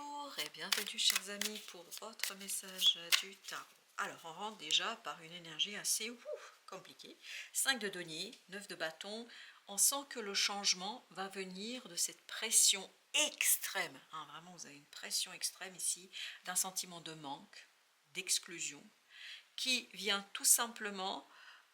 Bonjour et bienvenue chers amis pour votre message du tarot. Alors on rentre déjà par une énergie assez compliquée. 5 de denier, 9 de bâton. On sent que le changement va venir de cette pression extrême. Vraiment vous avez une pression extrême ici, d'un sentiment de manque, d'exclusion, qui vient tout simplement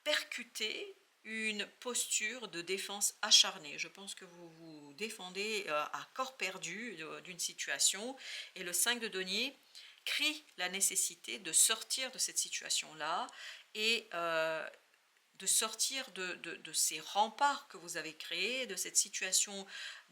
percuter une posture de défense acharnée. Je pense que vous vous défendez à corps perdu d'une situation, et le 5 de denier crie la nécessité de sortir de cette situation-là et de sortir de ces remparts que vous avez créés, de cette situation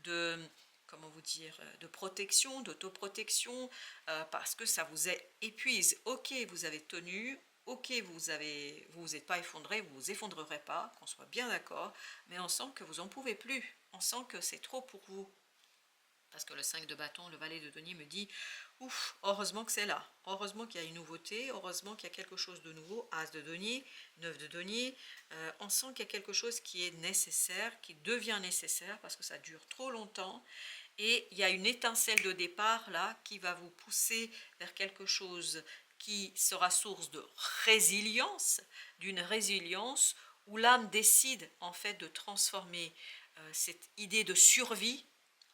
de, comment vous dire, de protection, d'autoprotection, parce que ça vous épuise. Ok, vous avez tenu, ok, vous êtes pas effondré, vous vous effondrerez pas, qu'on soit bien d'accord, mais on sent que vous en pouvez plus, on sent que c'est trop pour vous. Parce que le 5 de bâton, le valet de denier me dit ouf, heureusement que c'est là, heureusement qu'il y a une nouveauté, heureusement qu'il y a quelque chose de nouveau. As de denier, 9 de denier, on sent qu'il y a quelque chose qui est nécessaire, qui devient nécessaire parce que ça dure trop longtemps. Et il y a une étincelle de départ là qui va vous pousser vers quelque chose qui sera source de résilience, d'une résilience où l'âme décide en fait de transformer cette idée de survie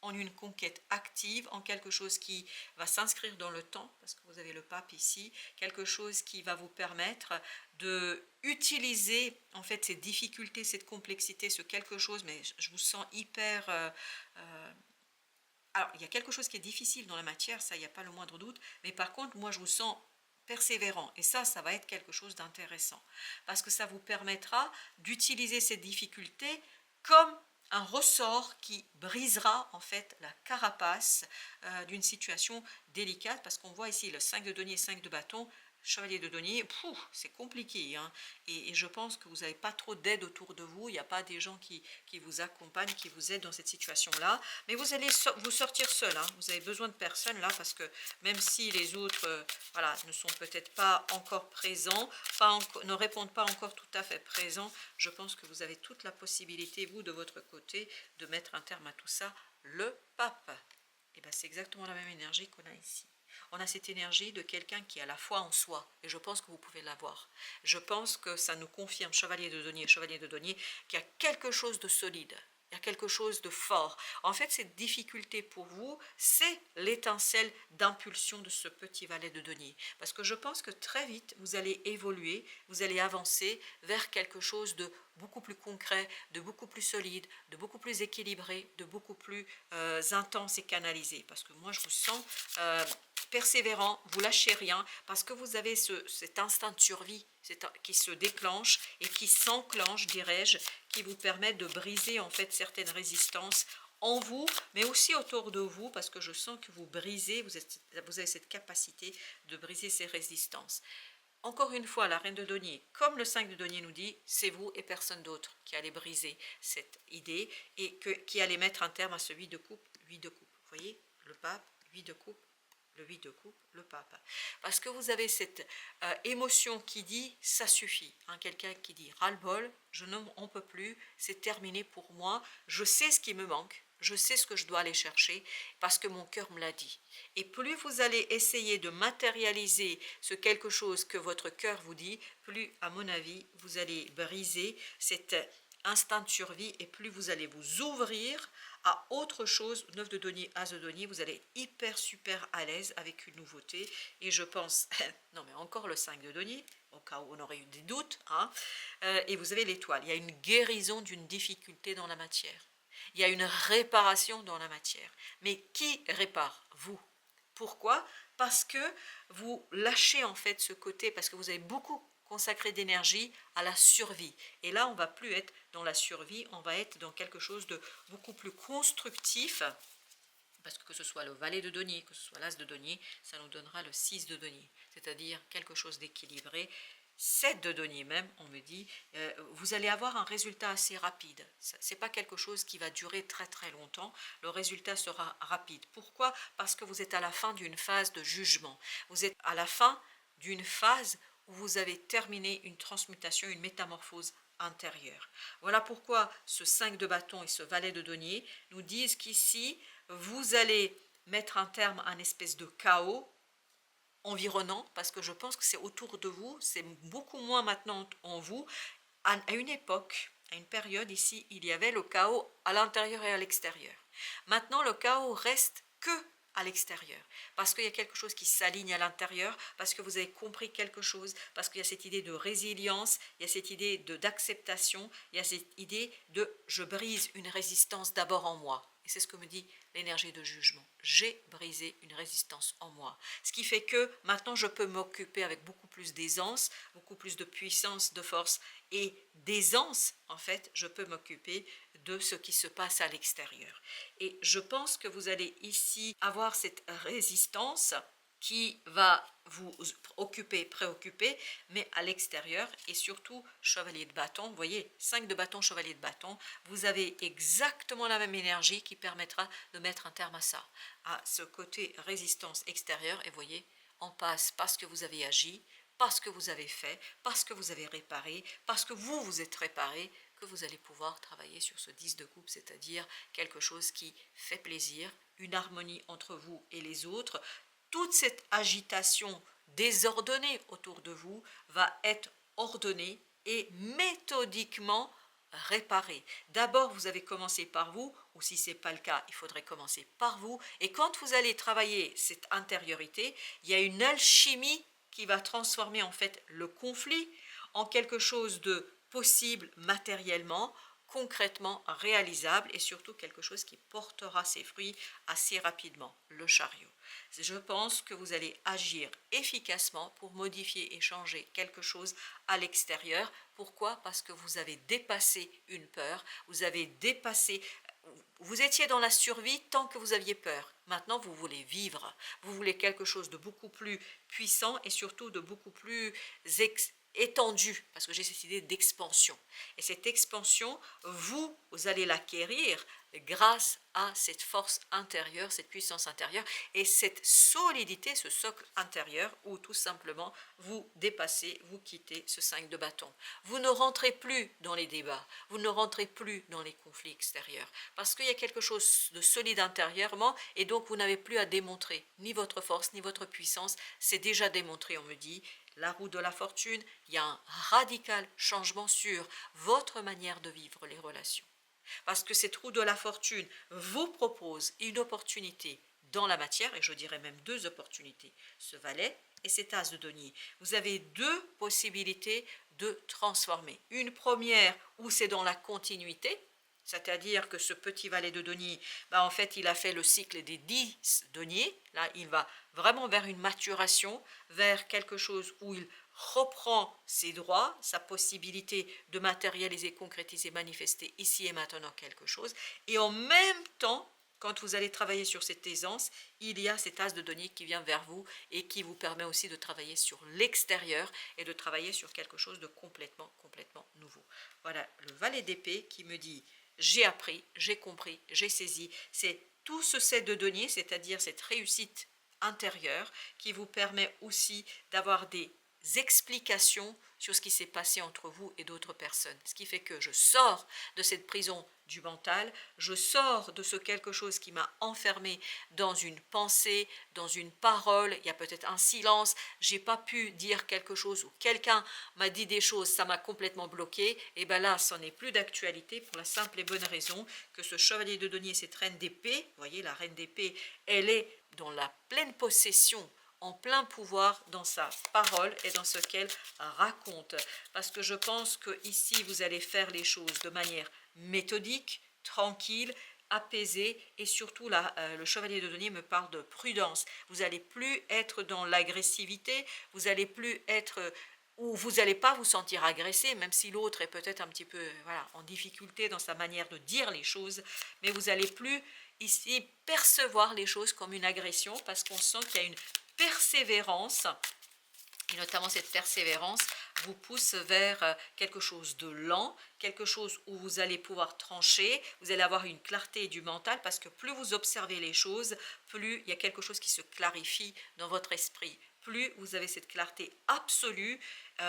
en une conquête active, en quelque chose qui va s'inscrire dans le temps, parce que vous avez le pape ici, quelque chose qui va vous permettre de utiliser en fait ces difficultés, cette complexité, ce quelque chose, mais je vous sens hyper... alors, il y a quelque chose qui est difficile dans la matière, ça, il n'y a pas le moindre doute, mais par contre, moi, je vous sens persévérant, et ça va être quelque chose d'intéressant, parce que ça vous permettra d'utiliser cette difficulté comme un ressort qui brisera en fait la carapace d'une situation délicate, parce qu'on voit ici le 5 de denier, 5 de bâton, chevalier de denier, c'est compliqué, hein, et je pense que vous n'avez pas trop d'aide autour de vous, il n'y a pas des gens qui vous accompagnent, qui vous aident dans cette situation-là, mais vous allez vous sortir seul, hein, vous avez besoin de personne là, parce que même si les autres voilà, ne sont peut-être pas encore présents, ne répondent pas encore tout à fait présents, je pense que vous avez toute la possibilité, vous de votre côté, de mettre un terme à tout ça. Le pape, et bien c'est exactement la même énergie qu'on a ici. On a cette énergie de quelqu'un qui a la foi en soi, et je pense que vous pouvez l'avoir. Je pense que ça nous confirme, chevalier de denier, qu'il y a quelque chose de solide, il y a quelque chose de fort. En fait, cette difficulté pour vous, c'est l'étincelle d'impulsion de ce petit valet de denier. Parce que je pense que très vite, vous allez évoluer, vous allez avancer vers quelque chose de beaucoup plus concret, de beaucoup plus solide, de beaucoup plus équilibré, de beaucoup plus intense et canalisé. Parce que moi, je vous sens persévérant, vous lâchez rien, parce que vous avez cet instinct de survie qui se déclenche et qui s'enclenche, dirais-je, qui vous permet de briser en fait certaines résistances en vous, mais aussi autour de vous, parce que je sens que vous brisez, vous avez cette capacité de briser ces résistances. Encore une fois, la reine de denier, comme le 5 de denier nous dit, c'est vous et personne d'autre qui allez briser cette idée et qui allez mettre un terme à ce 8 de coupe, 8 de coupe. Vous voyez, le pape, 8 de coupe, le 8 de coupe, le pape. Parce que vous avez cette émotion qui dit, ça suffit. Hein, quelqu'un qui dit, ras-le-bol, je n'en peux plus, c'est terminé pour moi, je sais ce qui me manque, je sais ce que je dois aller chercher, parce que mon cœur me l'a dit. Et plus vous allez essayer de matérialiser ce quelque chose que votre cœur vous dit, plus, à mon avis, vous allez briser cet instinct de survie, et plus vous allez vous ouvrir à autre chose. 9 de denier, as de denier, vous allez être hyper super à l'aise avec une nouveauté, et je pense, non mais encore le 5 de denier, au cas où on aurait eu des doutes, hein, et vous avez l'étoile, il y a une guérison d'une difficulté dans la matière, il y a une réparation dans la matière, mais qui répare? Vous. Pourquoi? Parce que vous lâchez en fait ce côté, parce que vous avez beaucoup consacré d'énergie à la survie. Et là, on ne va plus être dans la survie, on va être dans quelque chose de beaucoup plus constructif, parce que ce soit le valet de denier, que ce soit l'as de denier, ça nous donnera le 6 de denier, c'est-à-dire quelque chose d'équilibré. 7 de denier même, on me dit, vous allez avoir un résultat assez rapide. Ce n'est pas quelque chose qui va durer très très longtemps, le résultat sera rapide. Pourquoi? Parce que vous êtes à la fin d'une phase de jugement. Vous êtes à la fin d'une phase où vous avez terminé une transmutation, une métamorphose intérieure. Voilà pourquoi ce 5 de bâton et ce valet de denier nous disent qu'ici, vous allez mettre un terme à une espèce de chaos environnant, parce que je pense que c'est autour de vous, c'est beaucoup moins maintenant en vous. À une époque, à une période ici, il y avait le chaos à l'intérieur et à l'extérieur. Maintenant, le chaos reste que à l'extérieur, parce qu'il y a quelque chose qui s'aligne à l'intérieur, parce que vous avez compris quelque chose, parce qu'il y a cette idée de résilience, il y a cette idée d'acceptation, il y a cette idée de je brise une résistance d'abord en moi. Et c'est ce que me dit l'énergie de jugement. J'ai brisé une résistance en moi. Ce qui fait que maintenant je peux m'occuper avec beaucoup plus d'aisance, beaucoup plus de puissance, de force et d'aisance. En fait, je peux m'occuper de ce qui se passe à l'extérieur. Et je pense que vous allez ici avoir cette résistance qui va vous occuper, préoccuper, mais à l'extérieur, et surtout chevalier de bâton, vous voyez, 5 de bâton, chevalier de bâton, vous avez exactement la même énergie qui permettra de mettre un terme à ça, à ce côté résistance extérieure, et vous voyez, on passe parce que vous avez agi, parce que vous avez fait, parce que vous avez réparé, parce que vous vous êtes réparé, que vous allez pouvoir travailler sur ce 10 de coupe, c'est-à-dire quelque chose qui fait plaisir, une harmonie entre vous et les autres. Toute cette agitation désordonnée autour de vous va être ordonnée et méthodiquement réparée. D'abord, vous avez commencé par vous, ou si ce n'est pas le cas, il faudrait commencer par vous. Et quand vous allez travailler cette intériorité, il y a une alchimie qui va transformer en fait le conflit en quelque chose de possible matériellement, concrètement réalisable et surtout quelque chose qui portera ses fruits assez rapidement, le chariot. Je pense que vous allez agir efficacement pour modifier et changer quelque chose à l'extérieur. Pourquoi? Parce que vous avez dépassé une peur, vous avez dépassé, vous étiez dans la survie tant que vous aviez peur. Maintenant, vous voulez vivre, vous voulez quelque chose de beaucoup plus puissant et surtout de beaucoup plus étendue, parce que j'ai cette idée d'expansion. Et cette expansion, vous allez l'acquérir grâce à cette force intérieure, cette puissance intérieure et cette solidité, ce socle intérieur où tout simplement vous dépassez, vous quittez ce 5 de bâton. Vous ne rentrez plus dans les débats, vous ne rentrez plus dans les conflits extérieurs parce qu'il y a quelque chose de solide intérieurement et donc vous n'avez plus à démontrer ni votre force ni votre puissance, c'est déjà démontré, on me dit. La roue de la fortune, il y a un radical changement sur votre manière de vivre les relations. Parce que cette roue de la fortune vous propose une opportunité dans la matière, et je dirais même 2 opportunités, ce valet et cet as de denier. Vous avez 2 possibilités de transformer. Une première où c'est dans la continuité, c'est-à-dire que ce petit valet de denier, en fait, il a fait le cycle des 10 deniers. Là, il va vraiment vers une maturation, vers quelque chose où il reprend ses droits, sa possibilité de matérialiser, concrétiser, manifester ici et maintenant quelque chose. Et en même temps, quand vous allez travailler sur cette aisance, il y a cet as de denier qui vient vers vous et qui vous permet aussi de travailler sur l'extérieur et de travailler sur quelque chose de complètement nouveau. Voilà, le valet d'épée qui me dit j'ai appris, j'ai compris, j'ai saisi. C'est tout ce set de deniers, c'est-à-dire cette réussite intérieure qui vous permet aussi d'avoir des explications sur ce qui s'est passé entre vous et d'autres personnes. Ce qui fait que je sors de cette prison du mental, je sors de ce quelque chose qui m'a enfermé dans une pensée, dans une parole, il y a peut-être un silence, j'ai pas pu dire quelque chose ou quelqu'un m'a dit des choses, ça m'a complètement bloqué, et bien là, ça n'est plus d'actualité pour la simple et bonne raison que ce chevalier de denier, cette reine d'épée, vous voyez, la reine d'épée, elle est dans la pleine possession en plein pouvoir dans sa parole et dans ce qu'elle raconte. Parce que je pense que ici vous allez faire les choses de manière méthodique, tranquille, apaisée et surtout là, le chevalier de denier me parle de prudence. Vous n'allez plus être dans l'agressivité, vous n'allez plus être ou vous n'allez pas vous sentir agressé, même si l'autre est peut-être un petit peu voilà, en difficulté dans sa manière de dire les choses, mais vous n'allez plus ici percevoir les choses comme une agression parce qu'on sent qu'il y a une persévérance, et notamment cette persévérance vous pousse vers quelque chose de lent, quelque chose où vous allez pouvoir trancher, vous allez avoir une clarté du mental parce que plus vous observez les choses, plus il y a quelque chose qui se clarifie dans votre esprit. plus vous avez cette clarté absolue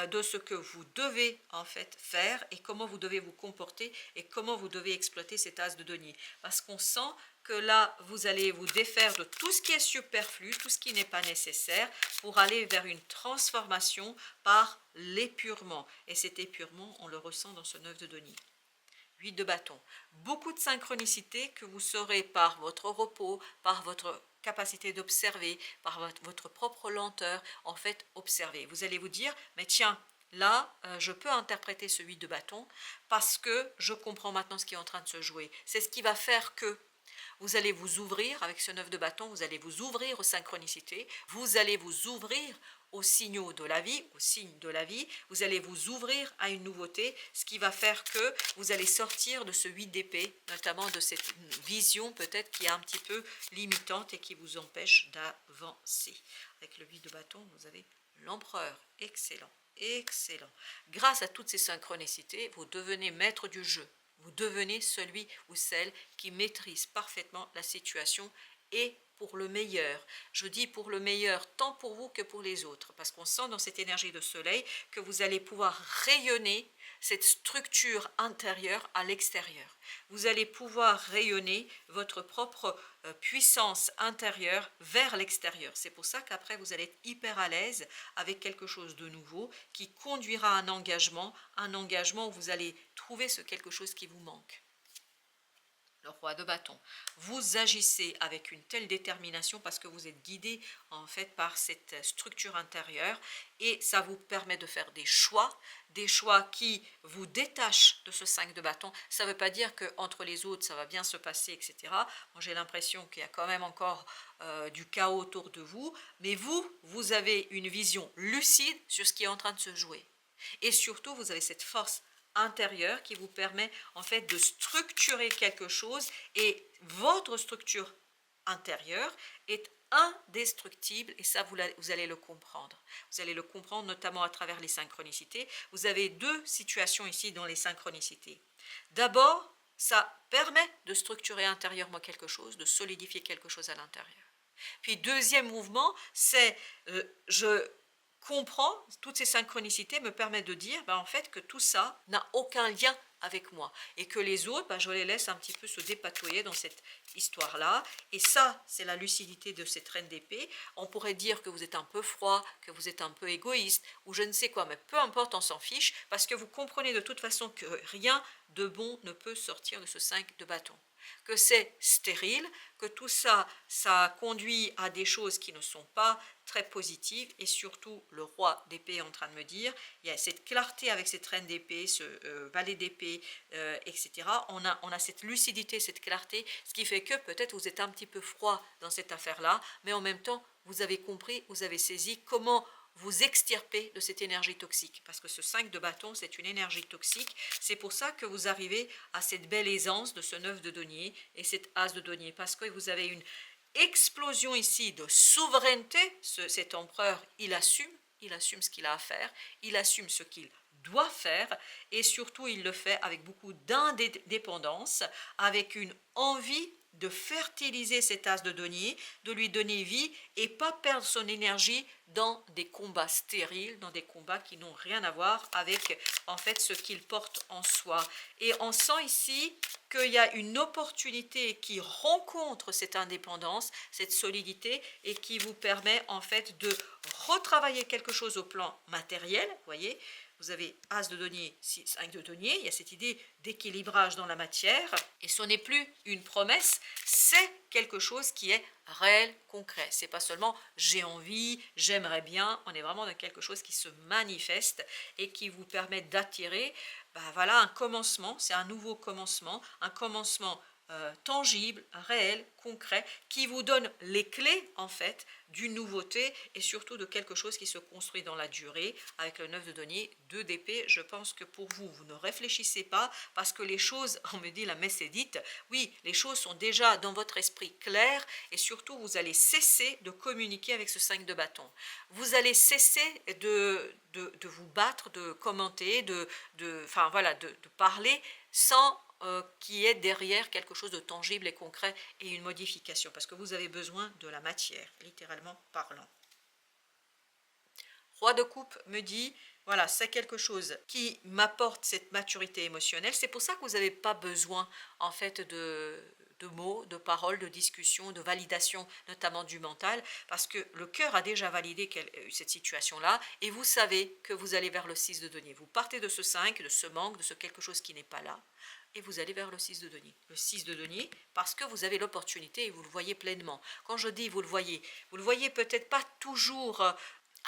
de ce que vous devez en fait faire et comment vous devez vous comporter et comment vous devez exploiter cet as de denier. Parce qu'on sent que là, vous allez vous défaire de tout ce qui est superflu, tout ce qui n'est pas nécessaire pour aller vers une transformation par l'épurement. Et cet épurement, on le ressent dans ce 9 de denier. 8 de bâton. Beaucoup de synchronicité que vous saurez par votre repos, par votre capacité d'observer, par votre propre lenteur, en fait, observer. Vous allez vous dire, mais tiens, là, je peux interpréter ce 8 de bâton parce que je comprends maintenant ce qui est en train de se jouer. C'est ce qui va faire que vous allez vous ouvrir, avec ce 9 de bâton, vous allez vous ouvrir aux synchronicités, vous allez vous ouvrir aux signaux de la vie, aux signes de la vie, vous allez vous ouvrir à une nouveauté, ce qui va faire que vous allez sortir de ce 8 d'épée, notamment de cette vision peut-être qui est un petit peu limitante et qui vous empêche d'avancer. Avec le 8 de bâton, vous avez l'empereur, excellent, excellent. Grâce à toutes ces synchronicités, vous devenez maître du jeu. Vous devenez celui ou celle qui maîtrise parfaitement la situation et pour le meilleur. Je dis pour le meilleur tant pour vous que pour les autres, parce qu'on sent dans cette énergie de soleil que vous allez pouvoir rayonner cette structure intérieure à l'extérieur. Vous allez pouvoir rayonner votre propre puissance intérieure vers l'extérieur. C'est pour ça qu'après vous allez être hyper à l'aise avec quelque chose de nouveau qui conduira à un engagement où vous allez trouver ce quelque chose qui vous manque. Le roi de bâton. Vous agissez avec une telle détermination parce que vous êtes guidé en fait par cette structure intérieure et ça vous permet de faire des choix qui vous détachent de ce 5 de bâton. Ça ne veut pas dire qu'entre les autres ça va bien se passer, etc. Moi, j'ai l'impression qu'il y a quand même encore du chaos autour de vous, mais vous avez une vision lucide sur ce qui est en train de se jouer. Et surtout, vous avez cette force intérieur qui vous permet en fait de structurer quelque chose et votre structure intérieure est indestructible et ça vous allez le comprendre. Vous allez le comprendre notamment à travers les synchronicités. Vous avez deux situations ici dans les synchronicités. D'abord, ça permet de structurer intérieurement quelque chose, de solidifier quelque chose à l'intérieur. Puis deuxième mouvement, c'est je comprends, toutes ces synchronicités me permettent de dire en fait que tout ça n'a aucun lien avec moi et que les autres, je les laisse un petit peu se dépatouiller dans cette histoire-là. Et ça, c'est la lucidité de cette reine d'épée. On pourrait dire que vous êtes un peu froid, que vous êtes un peu égoïste ou je ne sais quoi, mais peu importe, on s'en fiche parce que vous comprenez de toute façon que rien de bon ne peut sortir de ce 5 de bâton. Que c'est stérile, que tout ça, ça conduit à des choses qui ne sont pas très positives et surtout le roi d'épée est en train de me dire, il y a cette clarté avec cette reine d'épée, ce valet d'épée, etc. On a cette lucidité, cette clarté, ce qui fait que peut-être vous êtes un petit peu froid dans cette affaire-là, mais en même temps, vous avez compris, vous avez saisi comment vous extirper de cette énergie toxique. Parce que ce 5 de bâton, c'est une énergie toxique. C'est pour ça que vous arrivez à cette belle aisance de ce 9 de denier et cet as de denier. Parce que vous avez une explosion ici de souveraineté. Cet empereur, il assume ce qu'il a à faire. Il assume ce qu'il doit faire et surtout il le fait avec beaucoup d'indépendance, avec une envie de fertiliser cet as de denier, de lui donner vie et pas perdre son énergie dans des combats stériles, dans des combats qui n'ont rien à voir avec en fait ce qu'il porte en soi. Et on sent ici qu'il y a une opportunité qui rencontre cette indépendance, cette solidité et qui vous permet en fait de retravailler quelque chose au plan matériel, vous voyez. Vous avez As de denier, 5 de denier, il y a cette idée d'équilibrage dans la matière, et ce n'est plus une promesse, c'est quelque chose qui est réel, concret. C'est pas seulement j'ai envie, j'aimerais bien, on est vraiment dans quelque chose qui se manifeste et qui vous permet d'attirer, voilà un commencement, c'est un nouveau commencement, un commencement tangible, réel, concret, qui vous donne les clés en fait d'une nouveauté et surtout de quelque chose qui se construit dans la durée. Avec le 9 de denier, 2 d'épée, je pense que pour vous, vous ne réfléchissez pas parce que les choses, on me dit la messe est dite, oui, les choses sont déjà dans votre esprit claires et surtout vous allez cesser de communiquer avec ce 5 de bâton. Vous allez cesser de vous battre, de commenter, de parler sans qui est derrière quelque chose de tangible et concret et une modification, parce que vous avez besoin de la matière, littéralement parlant. Roi de coupe me dit, voilà, c'est quelque chose qui m'apporte cette maturité émotionnelle. C'est pour ça que vous n'avez pas besoin, en fait, de mots, de paroles, de discussions, de validation, notamment du mental, parce que le cœur a déjà validé cette situation-là, et vous savez que vous allez vers le 6 de denier. Vous partez de ce 5, de ce manque, de ce quelque chose qui n'est pas là, et vous allez vers le 6 de denier. Le 6 de denier, parce que vous avez l'opportunité et vous le voyez pleinement. Quand je dis vous le voyez peut-être pas toujours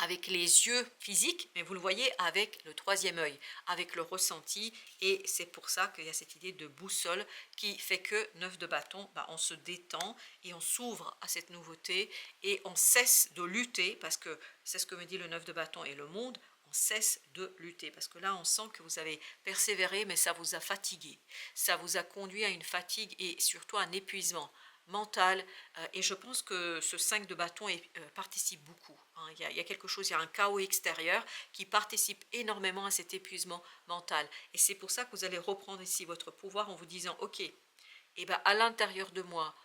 avec les yeux physiques, mais vous le voyez avec le troisième œil, avec le ressenti, et c'est pour ça qu'il y a cette idée de boussole qui fait que 9 de bâton, on se détend et on s'ouvre à cette nouveauté et on cesse de lutter, parce que c'est ce que me dit le 9 de bâton et le monde, on cesse de lutter, parce que là on sent que vous avez persévéré, mais ça vous a fatigué, ça vous a conduit à une fatigue et surtout à un épuisement mental, et je pense que ce 5 de bâton participe beaucoup, hein. Il y a quelque chose, il y a un chaos extérieur qui participe énormément à cet épuisement mental, et c'est pour ça que vous allez reprendre ici votre pouvoir en vous disant ok, et à l'intérieur de moi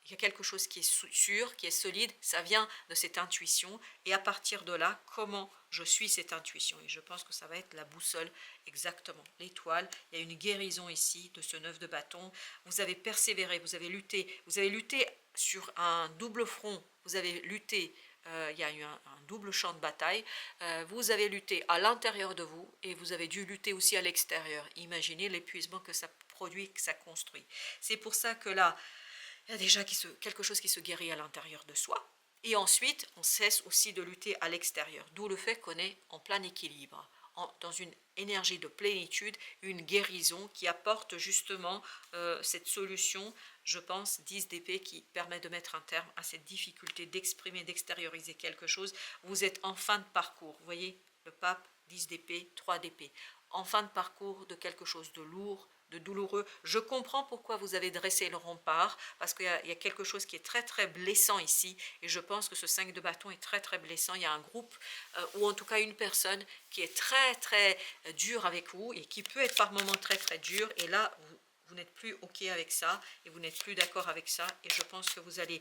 il y a quelque chose qui est sûr, qui est solide, ça vient de cette intuition, et à partir de là, comment je suis cette intuition, et je pense que ça va être la boussole, exactement, l'étoile. Il y a une guérison ici de ce 9 de bâton, vous avez persévéré, vous avez lutté sur un double front, vous avez lutté, il y a eu un double champ de bataille, vous avez lutté à l'intérieur de vous, et vous avez dû lutter aussi à l'extérieur. Imaginez l'épuisement que ça produit, que ça construit. C'est pour ça que là, il y a déjà quelque chose qui se guérit à l'intérieur de soi. Et ensuite, on cesse aussi de lutter à l'extérieur. D'où le fait qu'on est en plein équilibre, dans une énergie de plénitude, une guérison qui apporte justement cette solution, je pense, 10 d'épée, qui permet de mettre un terme à cette difficulté d'exprimer, d'extérioriser quelque chose. Vous êtes en fin de parcours. Vous voyez, le pape, 10 d'épée, 3 d'épée. En fin de parcours de quelque chose de lourd, de douloureux. Je comprends pourquoi vous avez dressé le rempart, parce qu'il y a quelque chose qui est très très blessant ici, et je pense que ce 5 de bâton est très très blessant. Il y a un groupe, ou en tout cas une personne qui est très très dure avec vous, et qui peut être par moments très très dur, et là vous n'êtes plus ok avec ça, et vous n'êtes plus d'accord avec ça, et je pense que vous allez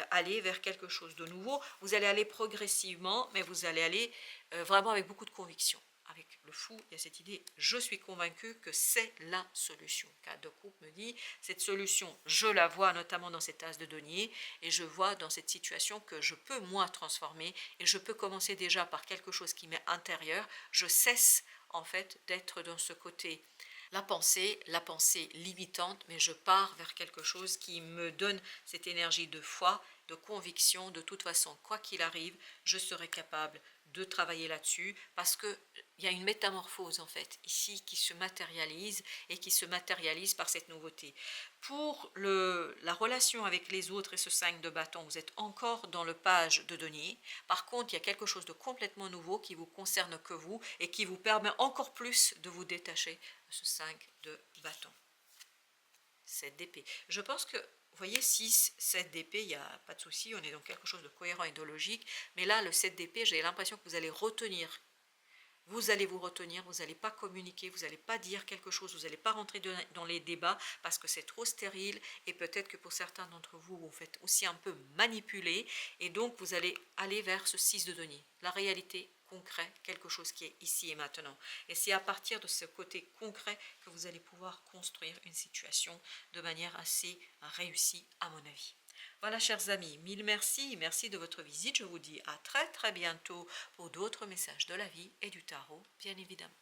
aller vers quelque chose de nouveau. Vous allez aller progressivement, mais vous allez aller vraiment avec beaucoup de conviction. Avec le fou, il y a cette idée, je suis convaincue que c'est la solution. 4 de coupe me dit, cette solution, je la vois notamment dans cet as de denier, et je vois dans cette situation que je peux moi transformer, et je peux commencer déjà par quelque chose qui m'est intérieur. Je cesse en fait d'être dans ce côté la pensée limitante, mais je pars vers quelque chose qui me donne cette énergie de foi, de conviction. De toute façon, quoi qu'il arrive, je serai capable de travailler là-dessus, parce que il y a une métamorphose en fait ici qui se matérialise, et qui se matérialise par cette nouveauté. Pour la relation avec les autres et ce 5 de bâton, vous êtes encore dans le page de denier. Par contre, il y a quelque chose de complètement nouveau qui vous concerne que vous, et qui vous permet encore plus de vous détacher de ce 5 de bâton. 7 d'épée. Je pense que, vous voyez, 6, 7 d'épée, il n'y a pas de souci, on est dans quelque chose de cohérent et de logique, mais là, le 7 d'épée, j'ai l'impression que vous allez retenir. Vous allez vous retenir, vous n'allez pas communiquer, vous n'allez pas dire quelque chose, vous n'allez pas rentrer dans les débats, parce que c'est trop stérile, et peut-être que pour certains d'entre vous, vous faites aussi un peu manipuler, et donc vous allez aller vers ce 6 de denier. La réalité concret, quelque chose qui est ici et maintenant. Et c'est à partir de ce côté concret que vous allez pouvoir construire une situation de manière assez réussie, à mon avis. Voilà, chers amis, mille merci, merci de votre visite. Je vous dis à très très bientôt pour d'autres messages de la vie et du tarot, bien évidemment.